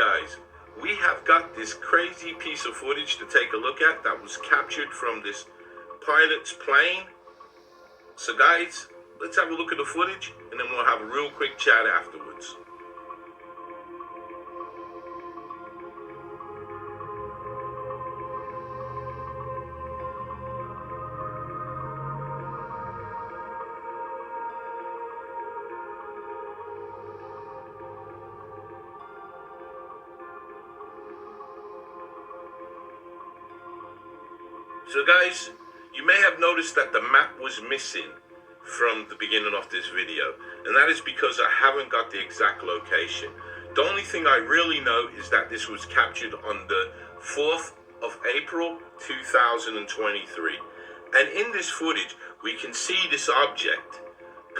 guys, we have got this crazy piece of footage to take a look at that was captured from this pilot's plane. So guys, let's have a look at the footage and then we'll have a real quick chat afterwards. So guys, you may have noticed that the map was missing from the beginning of this video, and that is because I haven't got the exact location. The only thing I really know is that this was captured on the 4th of April 2023. And in this footage, we can see this object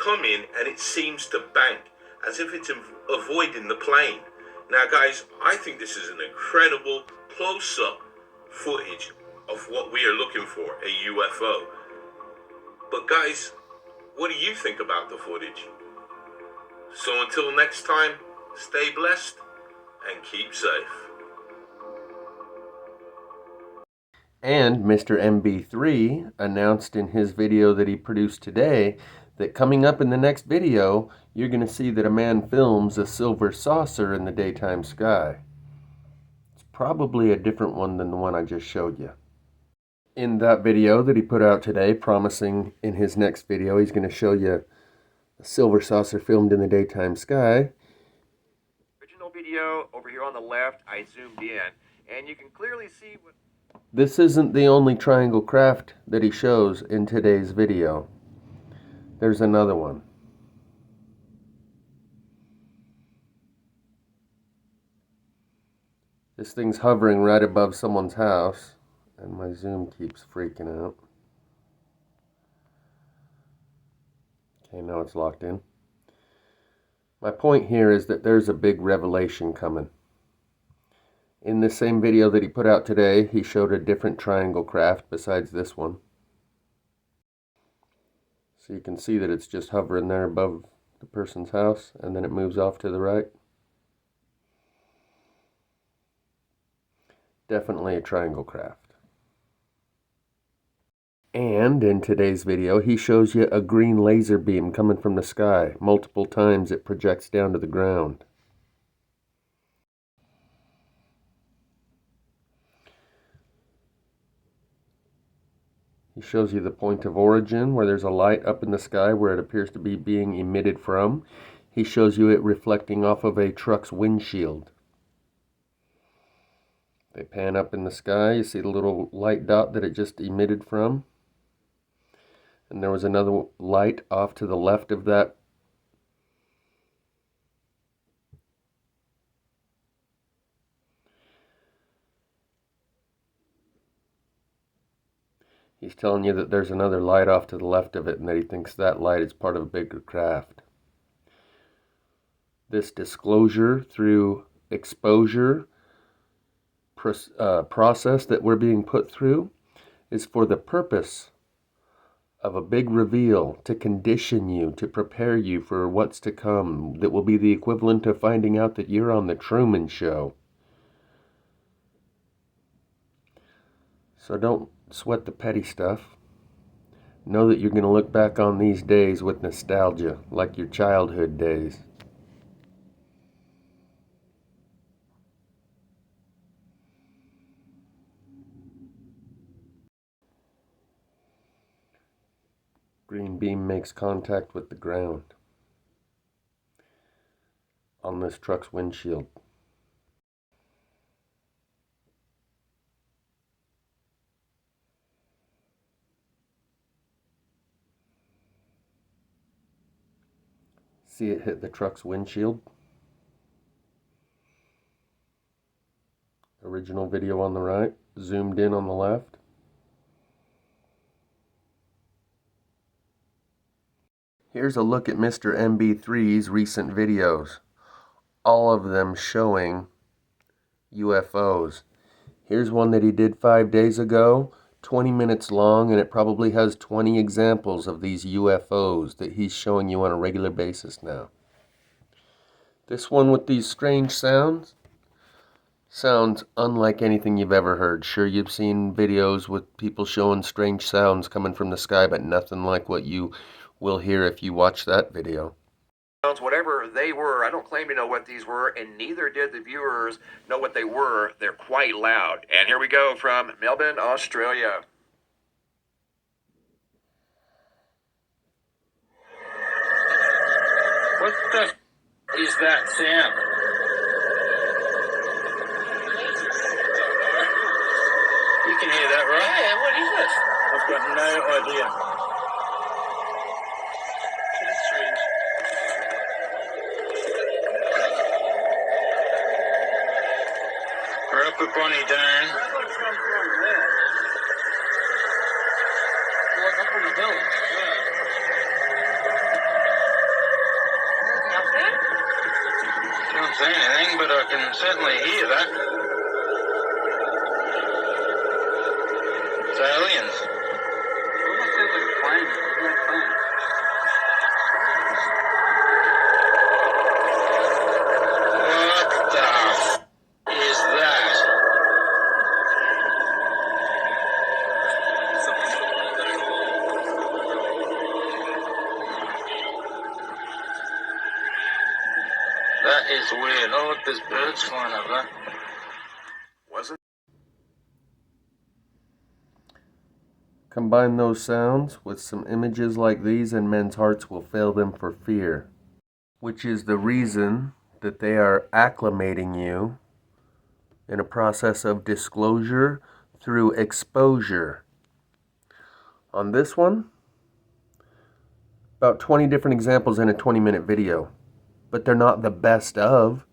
come in and it seems to bank as if it's avoiding the plane. Now guys, I think this is an incredible close-up footage of what we are looking for, a UFO. But guys, what do you think about the footage? So until next time, stay blessed and keep safe. And Mr. MB3 announced in his video that he produced today that coming up in the next video, you're going to see that a man films a silver saucer in the daytime sky. It's probably a different one than the one I just showed you. In that video that he put out today, promising in his next video he's going to show you a silver saucer filmed in the daytime sky. Original video over here on the left, I zoomed in, and you can clearly see what... This isn't the only triangle craft that he shows in today's video. There's another one. This thing's hovering right above someone's house. And my zoom keeps freaking out. Okay, now it's locked in. My point here is that there's a big revelation coming. In the same video that he put out today, he showed a different triangle craft besides this one. So you can see that it's just hovering there above the person's house, and then it moves off to the right. Definitely a triangle craft. And in today's video, he shows you a green laser beam coming from the sky. Multiple times it projects down to the ground. He shows you the point of origin where there's a light up in the sky where it appears to be being emitted from. He shows you it reflecting off of a truck's windshield. They pan up in the sky, you see the little light dot that it just emitted from. And there was another light off to the left of that. He's telling you that there's another light off to the left of it and that he thinks that light is part of a bigger craft. This disclosure through exposure process that we're being put through is for the purpose of a big reveal, to condition you, to prepare you for what's to come, that will be the equivalent of finding out that you're on the Truman Show. So don't sweat the petty stuff. Know that you're going to look back on these days with nostalgia, like your childhood days. Green beam makes contact with the ground on this truck's windshield. See it hit the truck's windshield? Original video on the right, zoomed in on the left. Here's a look at Mr. MB3's recent videos. All of them showing UFOs. Here's one that he did 5 days ago, 20 minutes long, and it probably has 20 examples of these UFOs that he's showing you on a regular basis now. This one with these strange sounds, Sounds unlike anything you've ever heard. Sure, you've seen videos with people showing strange sounds coming from the sky, but nothing like what you will hear if you watch that video. Whatever they were, I don't claim to know what these were, and neither did the viewers know what they were. They're quite loud. And here we go from Melbourne, Australia. What the is that sound? You can hear that, right? Yeah, what is it? I've got no idea. That's strange. We're up at Bonnie Doon. Like up on the hill. Can't see anything, but I can certainly hear that. It's aliens. It almost sounds like a plane. Isn't that plane? What the is that? That is weird. Oh, look, there's birds flying over there. Wasn't Combine those sounds with some images like these and men's hearts will fail them for fear, which is the reason that they are acclimating you in a process of disclosure through exposure. On this one, about 20 different examples in a 20-minute video, but they're not the best of.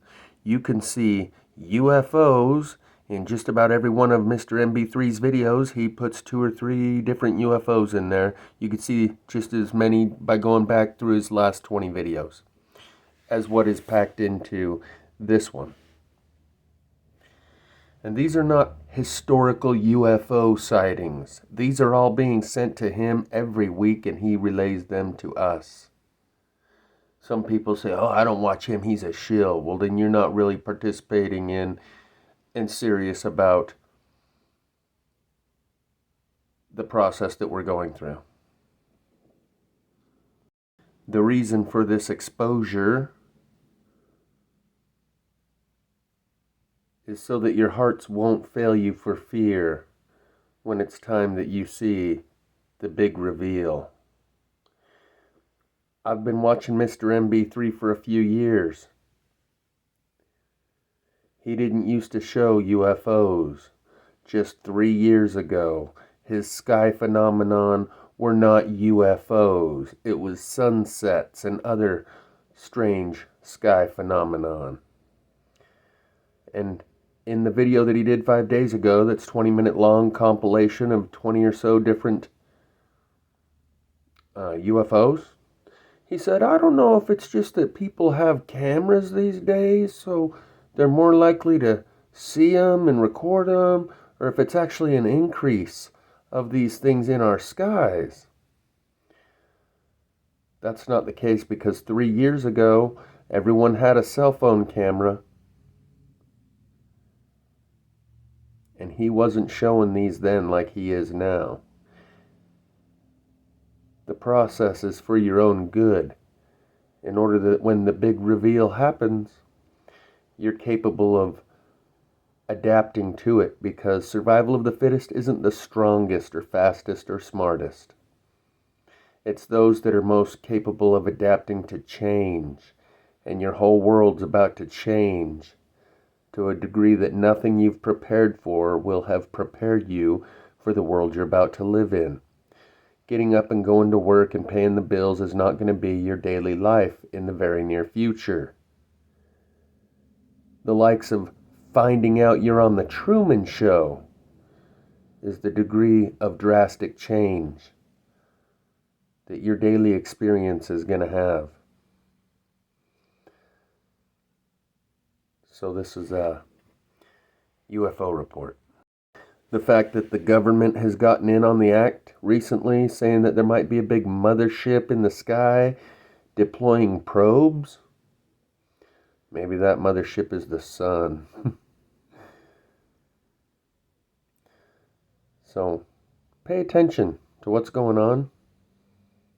You can see UFOs in just about every one of Mr. MB3's videos. He puts 2 or 3 different UFOs in there. You can see just as many by going back through his last 20 videos as what is packed into this one. And these are not historical UFO sightings. These are all being sent to him every week and he relays them to us. Some people say, oh, I don't watch him, he's a shill. Well, then you're not really participating in and serious about the process that we're going through. The reason for this exposure is so that your hearts won't fail you for fear when it's time that you see the big reveal. I've been watching Mr. MB3 for a few years. He didn't used to show UFOs. Just 3 years ago, his sky phenomenon were not UFOs. It was sunsets and other strange sky phenomenon. And in the video that he did 5 days ago, that's 20-minute long compilation of 20 or so different UFOs, he said, I don't know if it's just that people have cameras these days, so they're more likely to see them and record them, or if it's actually an increase of these things in our skies. That's not the case because 3 years ago, everyone had a cell phone camera. And he wasn't showing these then like he is now. The process is for your own good, in order that when the big reveal happens, you're capable of adapting to it, because survival of the fittest isn't the strongest or fastest or smartest. It's those that are most capable of adapting to change, and your whole world's about to change to a degree that nothing you've prepared for will have prepared you for the world you're about to live in. Getting up and going to work and paying the bills is not going to be your daily life in the very near future. The likes of finding out you're on the Truman Show is the degree of drastic change that your daily experience is going to have. So this is a UFO report. The fact that the government has gotten in on the act recently, saying that there might be a big mothership in the sky deploying probes. Maybe that mothership is the sun. So pay attention to what's going on.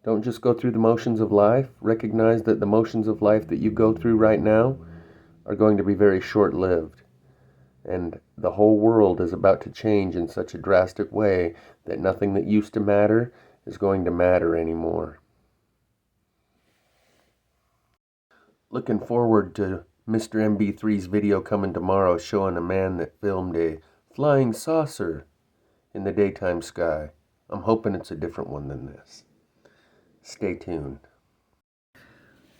Don't just go through the motions of life. Recognize that the motions of life that you go through right now are going to be very short-lived. And the whole world is about to change in such a drastic way that nothing that used to matter is going to matter anymore. Looking forward to Mr. MB3's video coming tomorrow showing a man that filmed a flying saucer in the daytime sky. I'm hoping it's a different one than this. Stay tuned.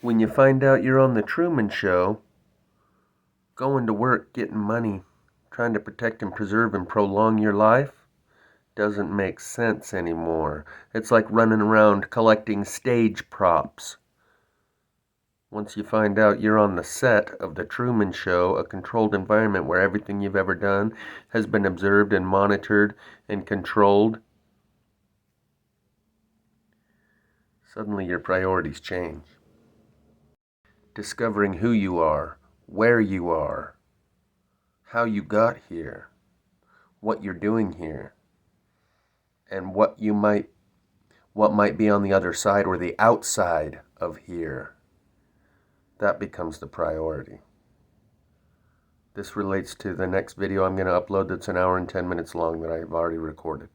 When you find out you're on the Truman Show, going to work, getting money, trying to protect and preserve and prolong your life doesn't make sense anymore. It's like running around collecting stage props. Once you find out you're on the set of the Truman Show, a controlled environment where everything you've ever done has been observed and monitored and controlled, suddenly your priorities change. Discovering who you are, where you are, how you got here, what you're doing here, and what might be on the other side or the outside of here. That becomes the priority. This relates to the next video I'm going to upload that's an hour and 10 minutes long that I've already recorded.